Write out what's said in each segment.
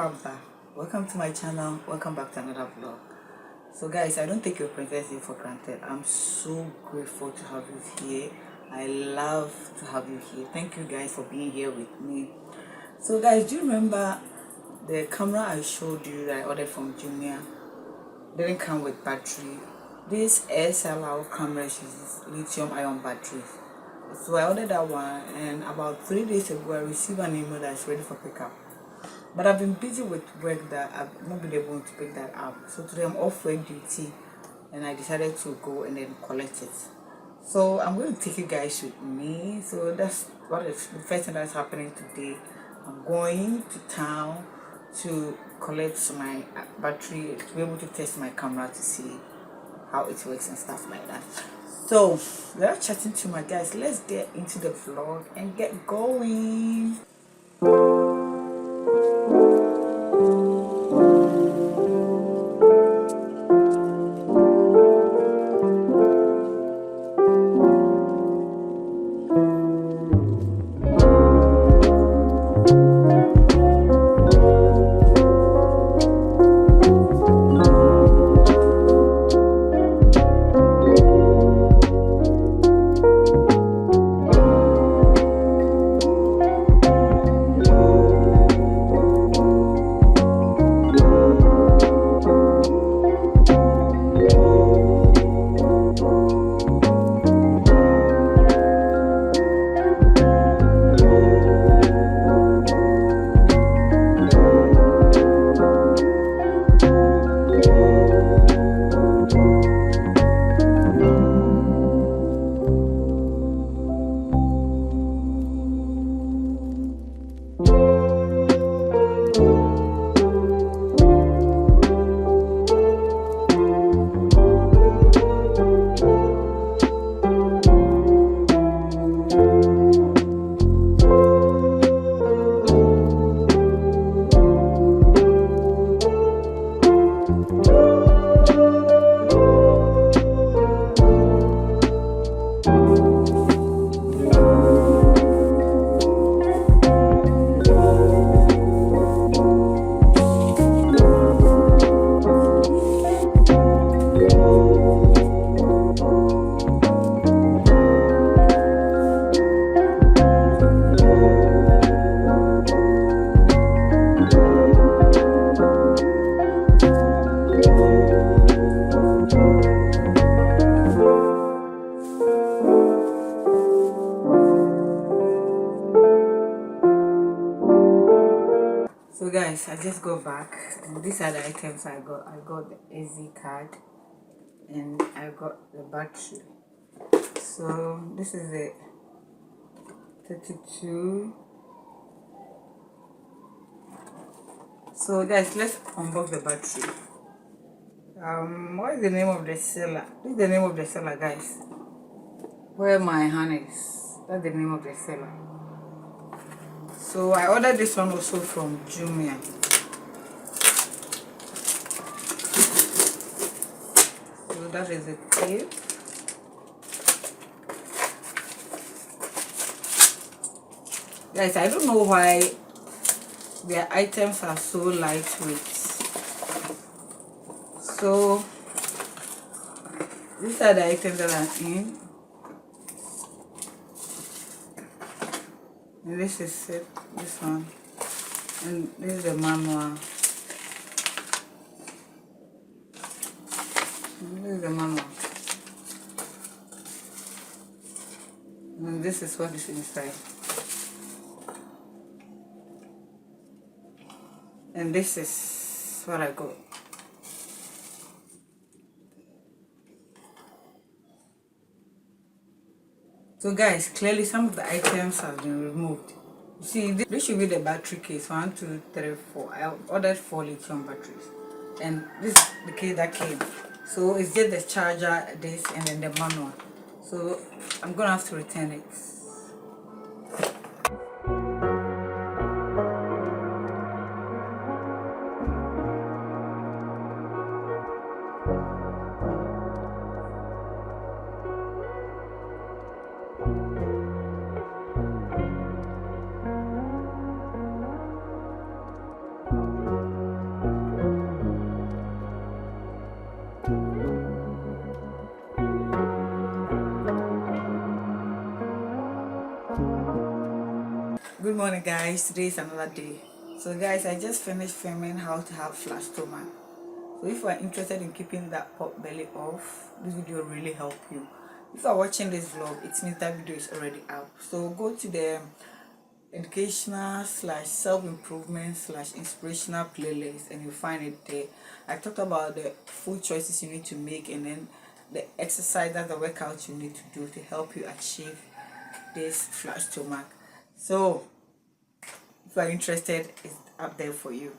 Marhaba, welcome to my channel, welcome back to another vlog. So guys, I don't take your princess here for granted. I'm so grateful to have you here. I love to have you here. Thank you guys for being here with me. So guys, do you remember the camera I showed you that I ordered from Jumia? Didn't come with battery. This SLR camera uses lithium ion batteries. So I ordered that one, and about 3 days ago I received an email that's ready for pickup. But I've been busy with work that I've not been able to pick that up. So today I'm off work duty and I decided to go and then collect it. So I'm going to take you guys with me. So that's what is the first thing that's happening today. I'm going to town to collect my battery to be able to test my camera to see how it works and stuff like that. So without chatting too much, guys, let's get into the vlog and get going. So guys, I just go back, and these are the items I got. I got the SD card and I got the battery. So this is the 32. So guys, let's unbox the battery. What is the name of the seller? This is the name of the seller, guys. Where my hand is. That's the name of the seller. So I ordered this one also from Jumia. So that is the tape. Guys, I don't know why their items are so lightweight. So these are the items that are in. And this is it, this one. And this is the manual. And this is the manual. And this is what is inside. And this is what I got. So guys, clearly some of the items have been removed. You see, this should be the battery case. 1, 2, 3, 4. I ordered 4 lithium batteries. And this is the case that came. So it's just the charger, this, and then the manual. So I'm gonna have to return it. Good morning, guys. Today is another day. So, guys, I just finished filming how to have flat stomach. So, if you are interested in keeping that pot belly off, this video will really help you. If you are watching this vlog, it means that video is already out. So, go to the educational slash self-improvement slash inspirational playlist and you'll find it there. I talked about the food choices you need to make and then the exercise, that the workout you need to do to help you achieve this flat stomach. So if you are interested, it's up there for you.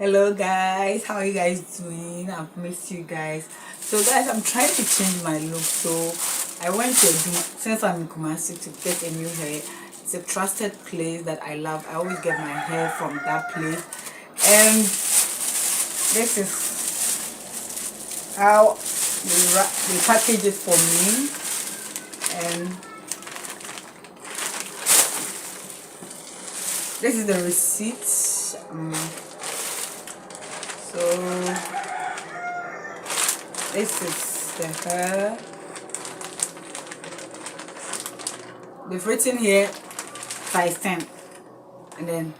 Hello guys, how are you guys doing? I've missed you guys. So guys, I'm trying to change my look. So I went to since I'm in Kumasi, to get a new hair. It's a trusted place that I love. I always get my hair from that place. And this is how they package it for me. And this is the receipt. So this is the hair. They've written here size 10 and then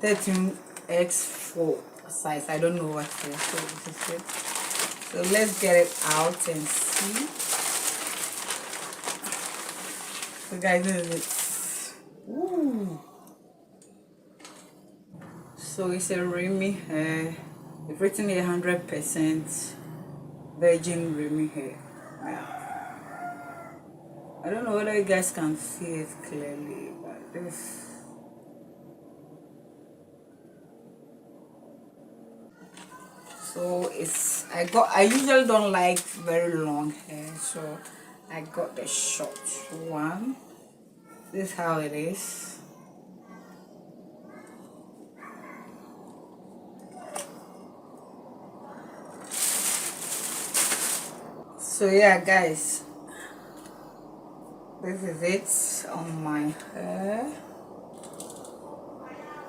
13x4 size. I don't know what it is. So this is it. So let's get it out and see. So guys, this is it. Ooh. So it's a Remy hair. They've written here 100% virgin Remy hair. Yeah. I don't know whether you guys can see it clearly, but this. So it's I usually don't like very long hair, so I got the short one. This is how it is. So yeah guys, This is it on my hair.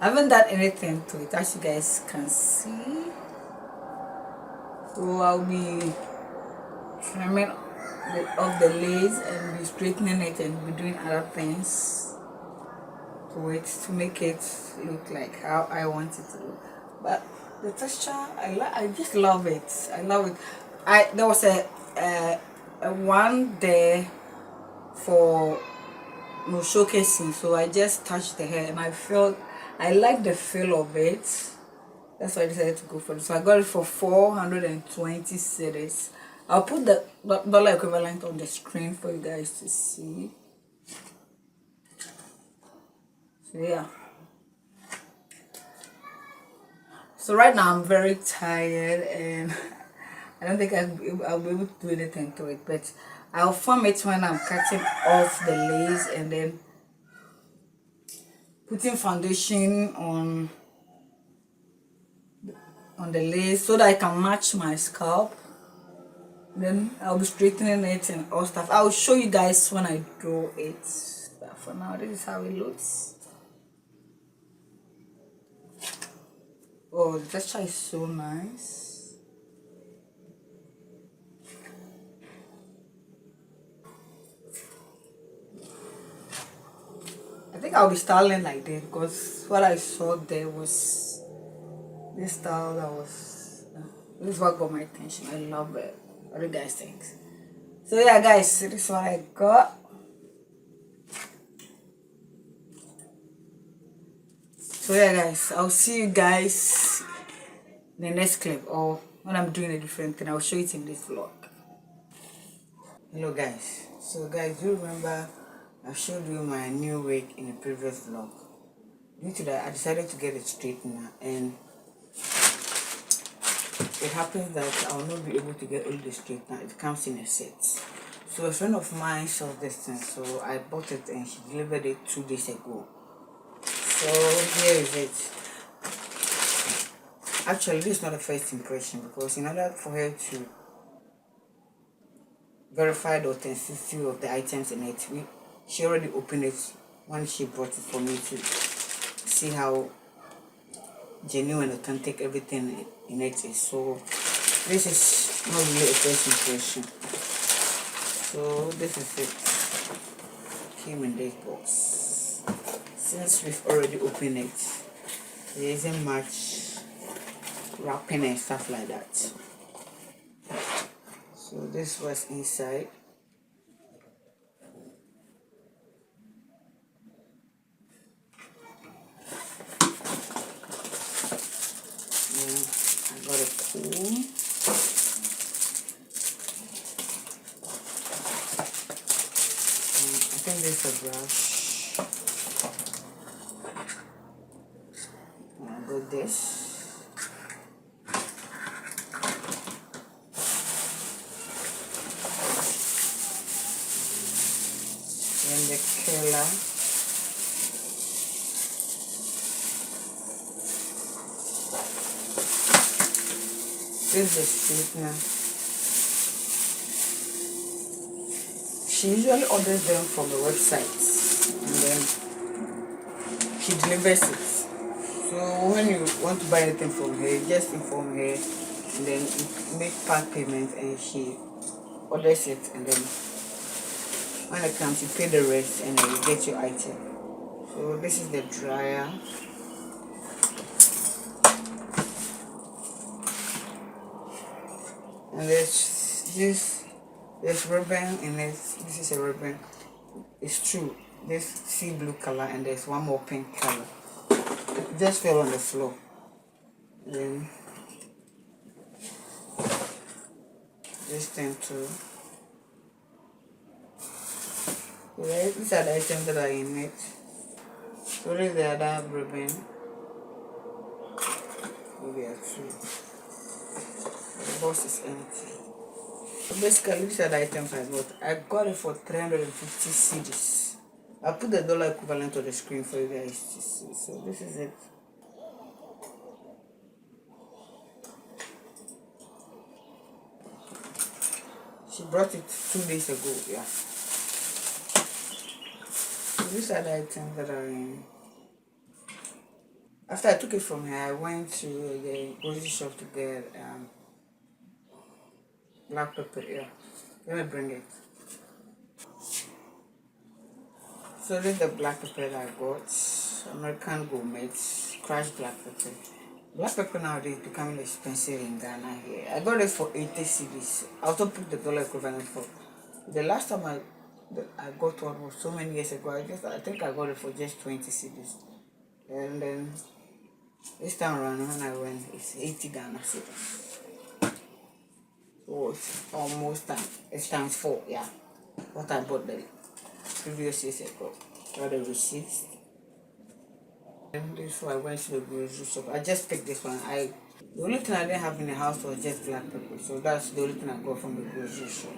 I haven't done anything to it, as you guys can see. So I'll be trimming off the lace and be straightening it and be doing other things to it to make it look like how I want it to look. But the texture, I just love it. I love it. There was a one there for showcasing, so I just touched the hair and I like the feel of it. That's why I decided to go for it. So I got it for 420 cedis. I'll put the dollar equivalent on the screen for you guys to see. So yeah. So right now I'm very tired and I don't think I'll be able to do anything to it, but I'll film it when I'm cutting off the lace and then putting foundation on the lace so that I can match my scalp. Then I'll be straightening it and all stuff. I'll show you guys when I do it. But for now, this is how it looks. Oh, the texture is so nice. I think I'll be styling like this because what I saw there was this style that was this is what got my attention. I love it. What do you guys think? So yeah guys, this is what I got. So yeah guys, I'll see you guys in the next clip or when I'm doing a different thing. I'll show it in this vlog. Hello guys. So guys, do you remember I showed you my new wig in the previous vlog? Due to that, I decided to get a straightener and it happens that I will not be able to get all the straightener. It comes in a set. So a friend of mine saw this thing, so I bought it and she delivered it 2 days ago. So here is it. Actually, this is not a first impression because in order for her to verify the authenticity of the items in it, she already opened it when she brought it for me to see how genuine, authentic everything in it is. So this is not really a first impression. So this is it. Came in this box. Since we've already opened it, there isn't much wrapping and stuff like that. So this was inside. I got a comb. I think this is a brush. I got this. And the curler. This is the straightener. She usually orders them from the website and then she delivers it. So when you want to buy anything from her, just inform her and then you make part payment and she orders it, and then when it comes you pay the rest and then you get your item. So this is the dryer. And there's ribbon in it. This is a ribbon. It's true. This sea blue color and there's one more pink color. It just fell on the floor. Then this thing too. Right, these are the items that are in it. So this is the other ribbon. Maybe a two. The box is empty. So basically, these are the items I got. I got it for 350 cedis. I'll put the dollar equivalent on the screen for you guys to see. So this is it. She brought it 2 days ago, yeah. these are the items that are in. After I took it from here, I went to the grocery shop to get black pepper. Yeah, let me bring it. So this is the black pepper that I got. American Gourmet crushed black pepper. Black pepper nowadays is becoming expensive in Ghana here. I got it for 80 cedis. I also put the dollar equivalent for. The last time I got one was so many years ago. I think I got it for just 20 cedis. And then this time around when I went, it's 80 Ghana cedis. So it's almost time. It's times 4, yeah. What I bought the previous years ago. Got the receipts. And this one I went to the grocery shop. I just picked this one. The only thing I didn't have in the house was just black pepper. So that's the only thing I got from the grocery shop.